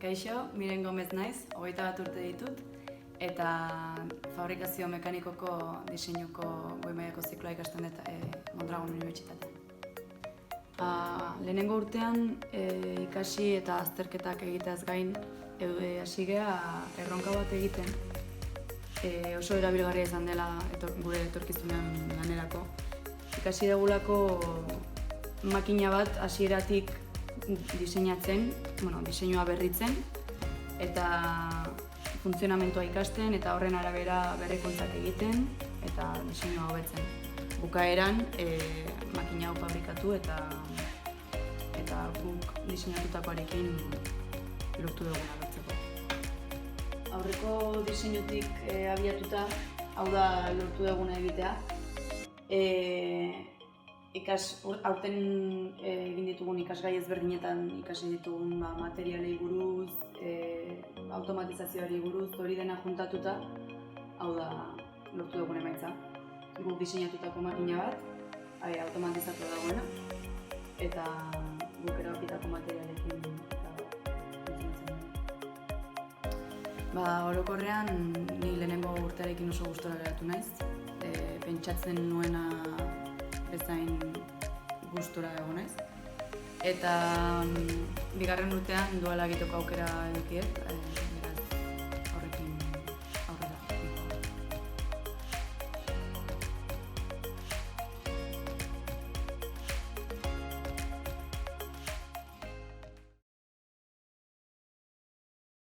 Kaixo, Miren Gomez naiz, 21 urte ditut, eta fabrikazio mekanikoko diseinuko goi mailako zikloa ikasten dut Mondragon Unibertsitatean. Lehenengo urtean ikasi eta azterketak egiteaz gain hasi gea erronka bat egiten, oso erabilgarria izan dela gure etorkizunean lanerako. Ikasi dugulako makina bat hasieratik diseinatzen, diseinua berritzen eta funtzionamentua ikasten eta horren arabera berrikuntzak egiten eta diseinua hobetzen. Bukaeran makina hau fabrikatu eta guk diseinatutakoarekin lortu duguna lortzeko. Aurreko diseinutik abiatuta, hau da lortu duguna egitea. Aurten egin ditugun ikasgai ezberdinetan ikasi ditugun materialei buruz, automatizazioari buruz, hori dena juntatuta, hau da lortu dugun emaitza. Guk diseinatutako makina bat, automatizatu dagoena, eta guk erabakitako materialekin diseinatzen dugu. Orokorrean, ni lehenengo urtearekin oso gustora geratu naiz. Pentsatzen nuena bezain gustora egon naiz. Eta bigarren urtean duala egiteko aukera edukiet.